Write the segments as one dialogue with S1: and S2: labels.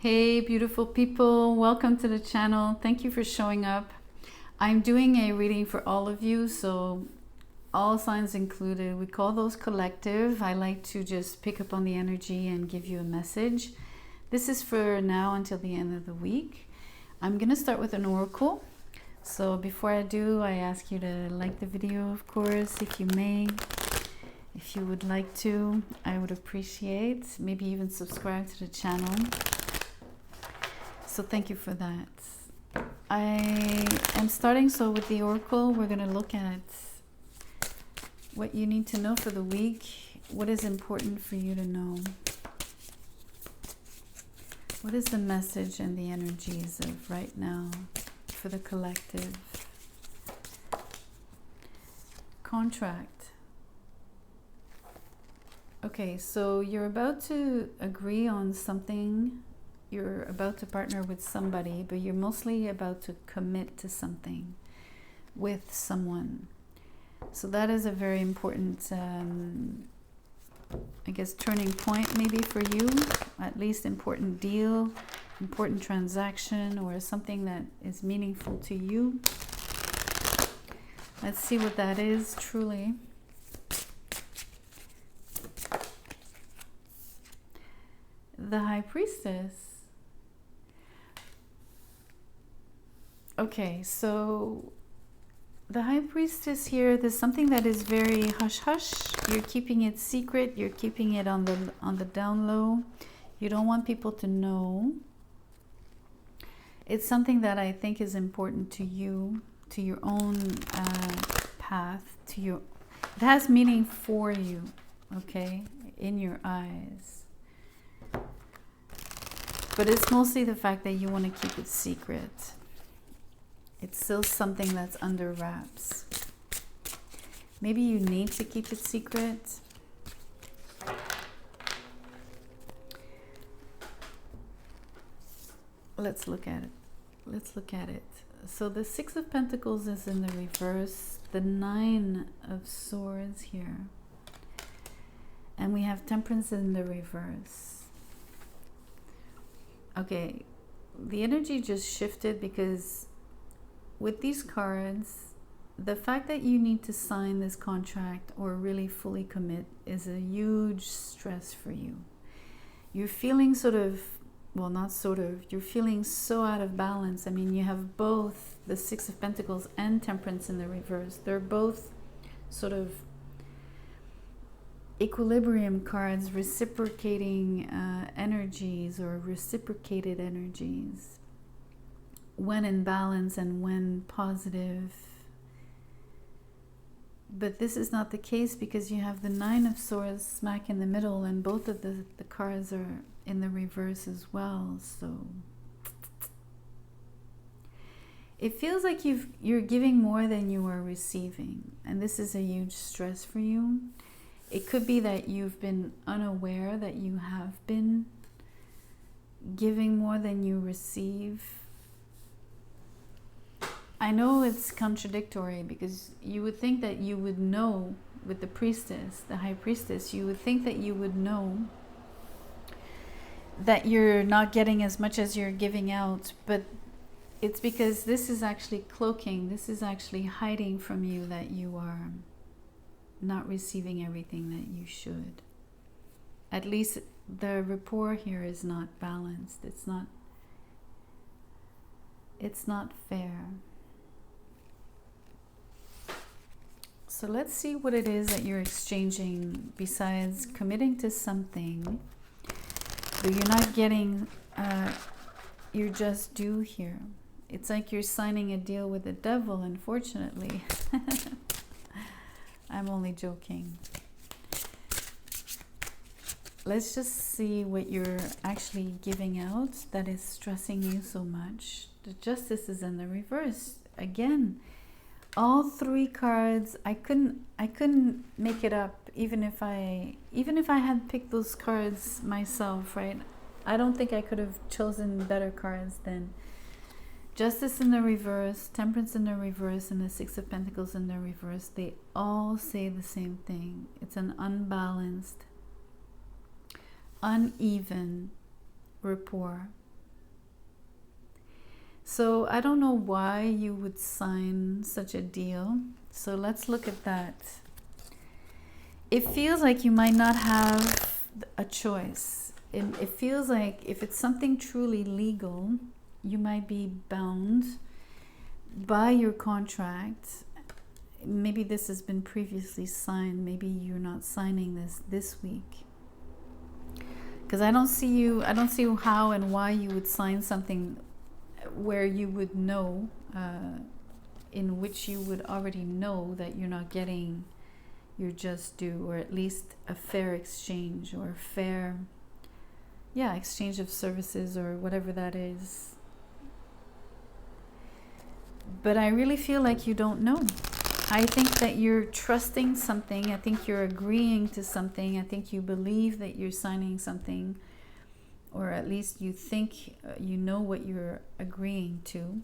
S1: Hey beautiful people, welcome to the channel. Thank you for showing up. I'm doing a reading for all of you, so all signs included. We call those collective. I like to just pick up on the energy and give you a message. This is for now until the end of the week. I'm gonna start with an oracle. So before I do, I ask you to like the video, of course, if you may. If you would like to, I would appreciate. Maybe even subscribe to the channel. So thank you for that. I am starting with the oracle. We're going to look at what you need to know for the week. What is important for you to know? What is the message and the energies of right now for the collective? Contract. Okay, so you're about to agree on something. You're about to partner with somebody, but you're mostly about to commit to something with someone. So that is a very important, I guess, turning point maybe for you, at least important deal, important transaction, or something that is meaningful to you. Let's see what that is truly. The High Priestess. Okay, so the High Priestess here, there's something that is very hush-hush. You're keeping it secret. You're keeping it on the down low. You don't want people to know. It's something that I think is important to you, to your own path, it has meaning for you, okay, in your eyes. But it's mostly the fact that you want to keep it secret. It's still something that's under wraps. Maybe you need to keep it secret. Let's look at it. So the Six of Pentacles is in the reverse. The Nine of Swords here. And we have Temperance in the reverse. Okay, the energy just shifted because with these cards, the fact that you need to sign this contract or really fully commit is a huge stress for you. You're feeling you're feeling so out of balance. I mean, you have both the Six of Pentacles and Temperance in the reverse. They're both sort of equilibrium cards, reciprocating energies or reciprocated energies. When in balance and when positive. But this is not the case because you have the Nine of Swords smack in the middle and both of the cards are in the reverse as well. So it feels like you're giving more than you are receiving, and this is a huge stress for you. It could be that you've been unaware that you have been giving more than you receive. I know it's contradictory because you would think that you would know with the Priestess, the High Priestess, you would think that you would know that you're not getting as much as you're giving out, but it's because this is actually cloaking, this is actually hiding from you that you are not receiving everything that you should. At least the rapport here is not balanced. It's not fair. So let's see what it is that you're exchanging besides committing to something. But you're not getting your just due here. It's like you're signing a deal with the devil, unfortunately. I'm only joking. Let's just see what you're actually giving out that is stressing you so much. The Justice is in the reverse. Again, all three cards, I couldn't make it up even if I had picked those cards myself, right? I don't think I could have chosen better cards than Justice in the reverse, Temperance in the reverse, and the Six of Pentacles in the reverse. They all say the same thing. It's an unbalanced, uneven rapport So I don't know why you would sign such a deal. So let's look at that. It feels like you might not have a choice. It feels like if it's something truly legal, you might be bound by your contract. Maybe this has been previously signed. Maybe you're not signing this week. Because I don't see how and why you would sign something where you would know, in which you would already know that you're not getting your just due, or at least a fair exchange, or a fair, exchange of services, or whatever that is. But I really feel like you don't know. I think that you're trusting something. I think you're agreeing to something. I think you believe that you're signing something, or at least you think you know what you're agreeing to.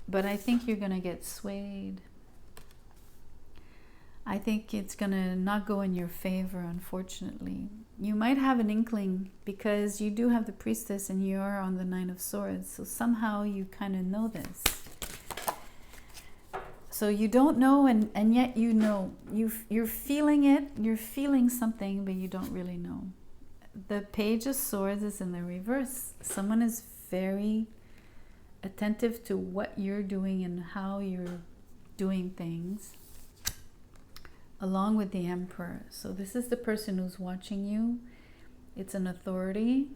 S1: But I think you're going to get swayed. I think it's going to not go in your favor, unfortunately. You might have an inkling, because you do have the Priestess and you are on the Nine of Swords. So somehow you kind of know this. So you don't know, and yet you know. You're feeling it. You're feeling something, but you don't really know. The Page of Swords is in the reverse. Someone is very attentive to what you're doing and how you're doing things, along with the Emperor. So this is the person who's watching you. It's an authority.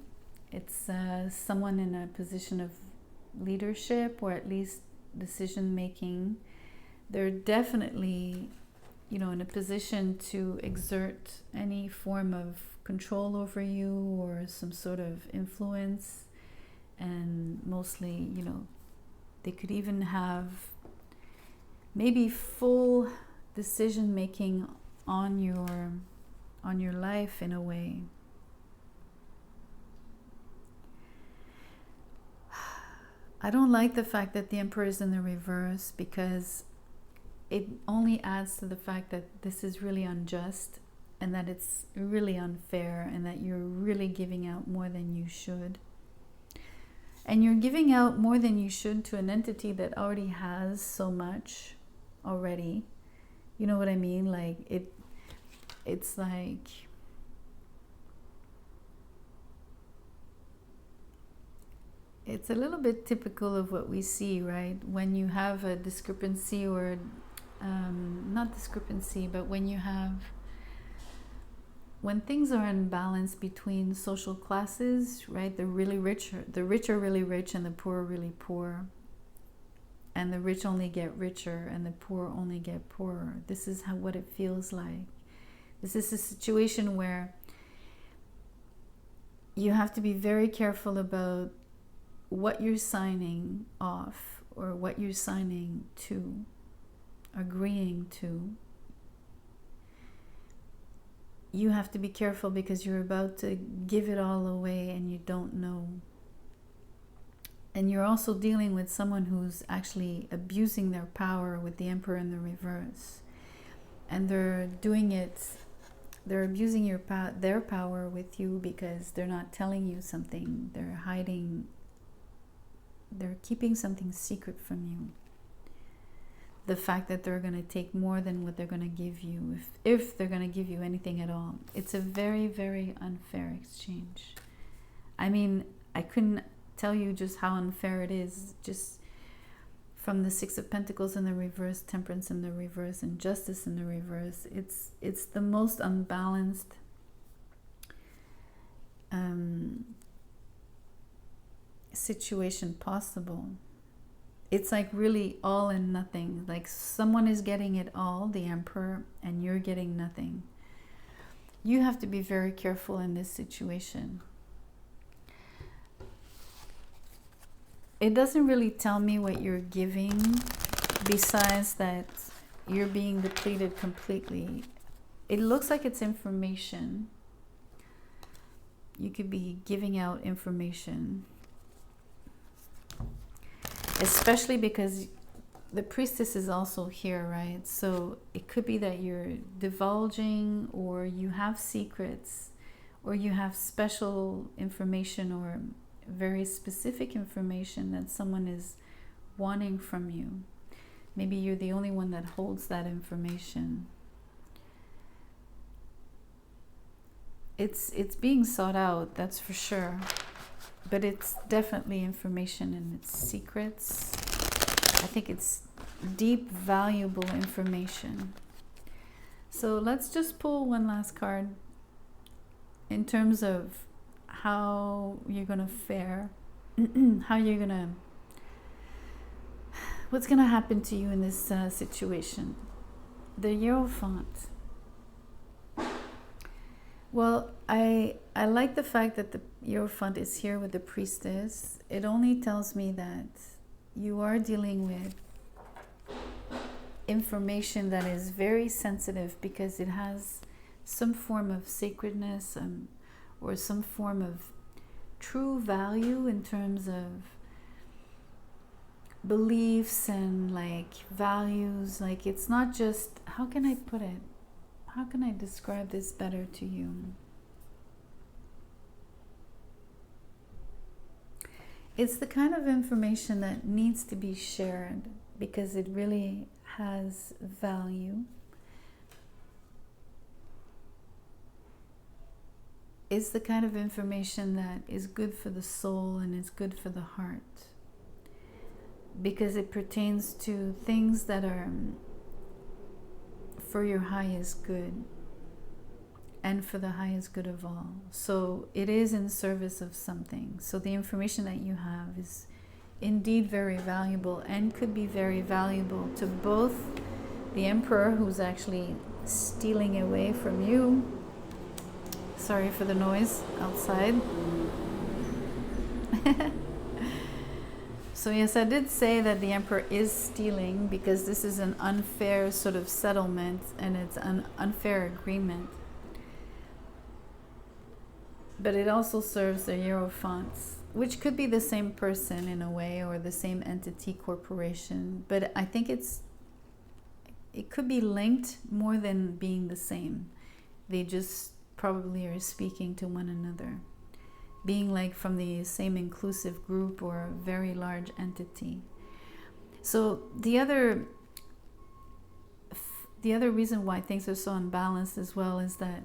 S1: It's someone in a position of leadership, or at least decision making. They're definitely, in a position to exert any form of control over you, or some sort of influence. And mostly, they could even have maybe full decision making on your life, in a way. I don't like the fact that the Emperor is in the reverse, because it only adds to the fact that this is really unjust, and that it's really unfair, and that you're really giving out more than you should. And you're giving out more than you should to an entity that already has so much already. You know what I mean? Like it's like it's a little bit typical of what we see, right? When you have a discrepancy, or not discrepancy, but when things are unbalanced between social classes, right? The rich are really rich, and the poor are really poor. And the rich only get richer, and the poor only get poorer. This is what it feels like. This is a situation where you have to be very careful about what you're signing off, or what you're signing to, agreeing to. You have to be careful, because you're about to give it all away, and you don't know. And you're also dealing with someone who's actually abusing their power, with the Emperor in the reverse. And they're abusing their power with you, because they're not telling you something. They're keeping something secret from you. The fact that they're going to take more than what they're going to give you, if they're going to give you anything at all. It's a very, very unfair exchange. I mean, I couldn't tell you just how unfair it is, just from the Six of Pentacles in the reverse, Temperance in the reverse, and Justice in the reverse. It's the most unbalanced situation possible. It's like really all and nothing. Like someone is getting it all, the Emperor, and you're getting nothing. You have to be very careful in this situation. It doesn't really tell me what you're giving, besides that you're being depleted completely. It looks like it's information. You could be giving out information. Especially because the Priestess is also here, right? So it could be that you're divulging, or you have secrets, or you have special information, or very specific information that someone is wanting from you. Maybe you're the only one that holds that information. It's being sought out, that's for sure. But it's definitely information and it's secrets. I think it's deep, valuable information. So let's just pull one last card in terms of how you're going to fare, what's going to happen to you in this situation. The Hierophant. Well, I like the fact that the Hierophant is here with the Priestess. It only tells me that you are dealing with information that is very sensitive because it has some form of sacredness or some form of true value in terms of beliefs and like values. Like it's not just, how can I put it? How can I describe this better to you? It's the kind of information that needs to be shared because it really has value. It's the kind of information that is good for the soul and is good for the heart because it pertains to things that are for your highest good and for the highest good of all. So it is in service of something. So the information that you have is indeed very valuable and could be very valuable to both the Emperor, who's actually stealing away from you. Sorry for the noise outside. So yes, I did say that the Emperor is stealing because this is an unfair sort of settlement and it's an unfair agreement. But it also serves the Hierophants, which could be the same person in a way or the same entity, corporation. But I think it could be linked more than being the same. They just probably are speaking to one another, being like from the same inclusive group or a very large entity. So the other reason why things are so unbalanced as well is that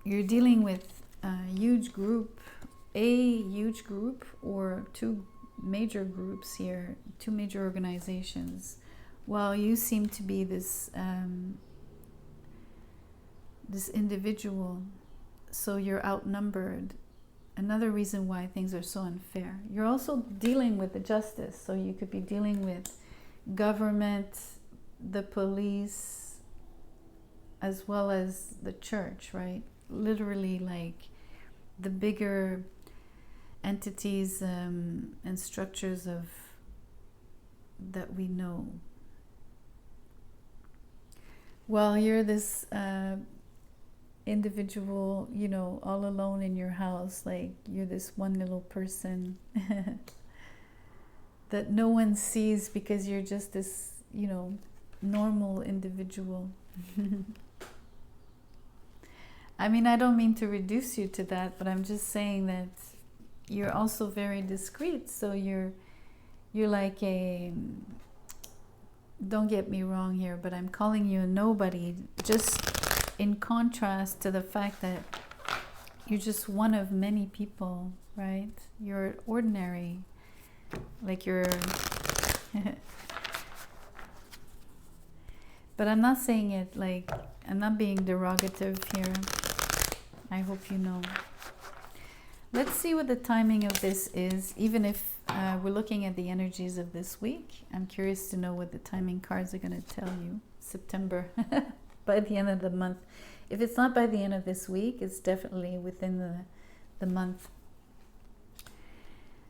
S1: you're dealing with a huge group or two major groups here, two major organizations, while you seem to be this individual, so you're outnumbered. Another reason why things are so unfair. You're also dealing with the justice, so you could be dealing with government, the police, as well as the church, right? Literally like the bigger entities and structures of that we know. Well, you're this individual, you know, all alone in your house, like you're this one little person that no one sees because you're just this, you know, normal individual. I mean, I don't mean to reduce you to that, but I'm just saying that you're also very discreet. So you're like a, don't get me wrong here, but I'm calling you a nobody, just in contrast to the fact that you're just one of many people, right? You're ordinary, like you're but I'm not saying it like, I'm not being derogative here. I hope you know. Let's see what the timing of this is, even if we're looking at the energies of this week. I'm curious to know what the timing cards are going to tell you. September, by the end of the month. If it's not by the end of this week, it's definitely within the month.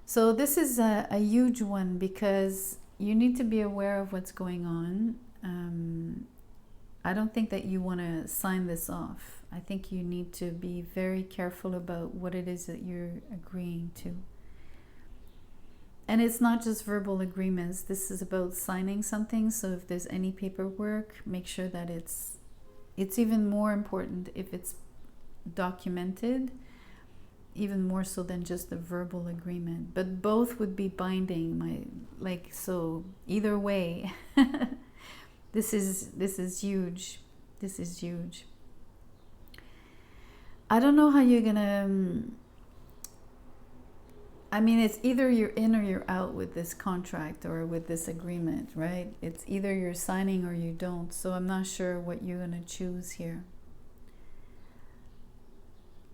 S1: So this is a huge one because you need to be aware of what's going on. I don't think that you want to sign this off. I think you need to be very careful about what it is that you're agreeing to. And it's not just verbal agreements. This is about signing something. So if there's any paperwork, make sure that it's even more important if it's documented. even more so than just a verbal agreement, but both would be binding. So either way, this is huge. This is huge. I don't know how you're gonna. I mean, it's either you're in or you're out with this contract or with this agreement, right? It's either you're signing or you don't. So I'm not sure what you're gonna choose here.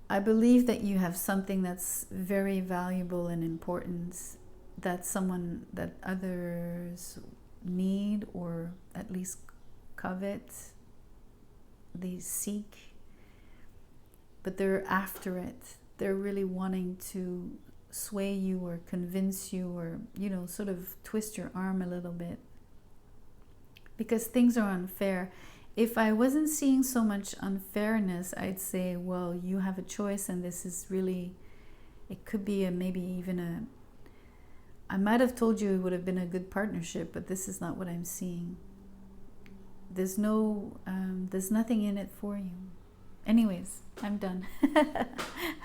S1: I believe that you have something that's very valuable and important, that others need or at least covet, they seek, but they're after it. They're really wanting to sway you or convince you or, sort of twist your arm a little bit because things are unfair. If I wasn't seeing so much unfairness, I'd say, well, you have a choice, and this is really, it could be I might have told you it would have been a good partnership, but this is not what I'm seeing. There's nothing in it for you. Anyways, I'm done.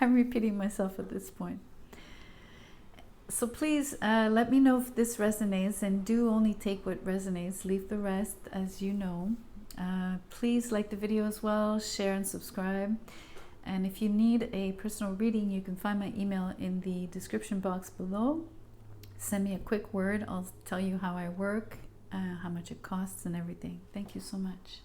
S1: I'm repeating myself at this point. So please let me know if this resonates, and do only take what resonates. Leave the rest, as you know. Please like the video as well, share and subscribe. And if you need a personal reading, you can find my email in the description box below. Send me a quick word. I'll tell you how I work, how much it costs and everything. Thank you so much.